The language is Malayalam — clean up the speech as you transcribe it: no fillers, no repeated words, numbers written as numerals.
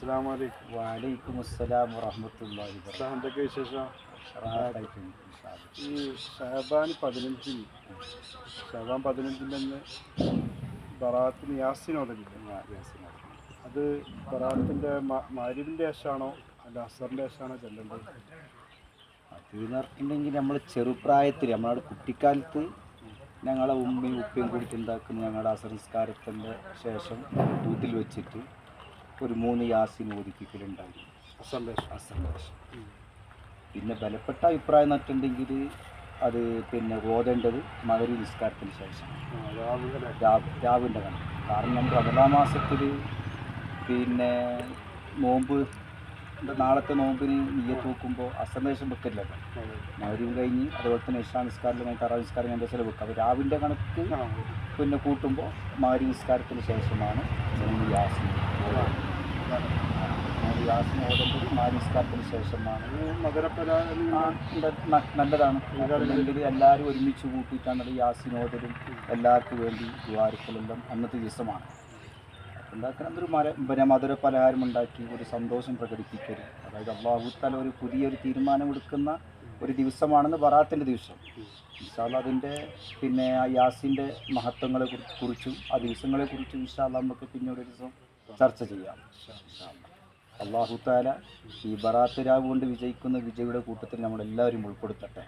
അസ്സലാമു അലൈക്കും. വലൈക്കും അസ്സലാം വറഹ്മത്തുള്ളാഹി വബറകാതുഹു. എന്തൊക്കെ വിശേഷം? റാഹത്തായിട്ടുണ്ട്. ഈ ഷാബാൻ 15-ൻ്റെ അന്ന് ബറാത്തിന് യാസീൻ ഓതലില്ലേ? അത് ബറാത്തിൻ്റെ മഗ്‌രിബിൻ്റെ ശേഷമാണോ അല്ല അസറിൻ്റെ ശേഷമാണോ ചെല്ലേണ്ടത്? അതെന്ന് പറഞ്ഞിട്ടുണ്ടെങ്കിൽ നമ്മൾ ചെറുപ്രായത്തിൽ നമ്മളവിടെ കുട്ടിക്കാലത്ത് ഞങ്ങളെ ഉമ്മയും ഉപ്പയും കൂടിയിട്ട് ഉണ്ടാക്കുന്ന ഞങ്ങളുടെ അസംസ്കാരത്തിൻ്റെ ശേഷം വീട്ടിൽ വെച്ചിട്ട് ഒരു 3 യാസീൻ ഓതിപ്പിക്കലുണ്ടായിരുന്നു അസറിൻ്റെ അസറിൻ്റെ ശേഷം. പിന്നെ ബലപ്പെട്ട അഭിപ്രായം നട്ടുണ്ടെങ്കിൽ അത് പിന്നെ ഓതേണ്ടത് മഗ്‌രിബ് നിസ്കാരത്തിന് ശേഷം രാവിൻ്റെ കണക്ക്. കാരണം നമ്മൾ റമദാൻ മാസത്തിൽ പിന്നെ നോമ്പ് നാളത്തെ നോമ്പിന് നിയ്യത്ത് വെക്കുമ്പോൾ അസന്ദേശം വെക്കില്ലല്ലോ. മഗ്‌രിബ് കഴിഞ്ഞ് അതുപോലെ തന്നെ ഇശാ നിസ്കാരം കഴിഞ്ഞ് തറാവീഹ് നിസ്കാരം കഴിഞ്ഞ ശേഷം വെക്കുക. അപ്പോൾ രാവിൻ്റെ കണക്ക് പിന്നെ കൂട്ടുമ്പോൾ മഗ്‌രിബ് നിസ്കാരത്തിന് ശേഷമാണ് യാസീൻ ഓതേണ്ടത്. മഗ്‌രിബ് നിസ്കാരത്തിന് ശേഷമാണ്. നല്ലതാണ്. അല്ലെങ്കിൽ എല്ലാവരും ഒരുമിച്ച് കൂട്ടിയിട്ടാണ് യാസീൻ ഓതലും എല്ലാവർക്കും വേണ്ടി ദ്വാരക്കലെല്ലാം അന്നത്തെ ദിവസമാണ്. ഉണ്ടാക്കുന്ന ഒരു മധുര പലഹാരം ഉണ്ടാക്കി ഒരു സന്തോഷം പ്രകടിപ്പിക്കരുത്. അതായത് അല്ലാഹു തആല ഒരു പുതിയൊരു തീരുമാനമെടുക്കുന്ന ഒരു ദിവസമാണെന്ന് ബറാത്തിൻ്റെ ദിവസം. ഇൻഷാ അല്ലാഹ് അതിൻ്റെ പിന്നെ ആ യാസീൻ്റെ മഹത്വങ്ങളെ കുറിച്ചും ആ ദിവസങ്ങളെക്കുറിച്ചും ഇൻഷാ അല്ലാഹ് നമുക്ക് പിന്നെ ഒരു ദിവസം ചർച്ച ചെയ്യാം. അല്ലാഹു തആല ഈ ബറാത്ത് രാവ് കൊണ്ട് വിജയിക്കുന്ന വിജയുടെ കൂട്ടത്തിൽ നമ്മളെല്ലാവരും ഉൾപ്പെടുത്തട്ടെ.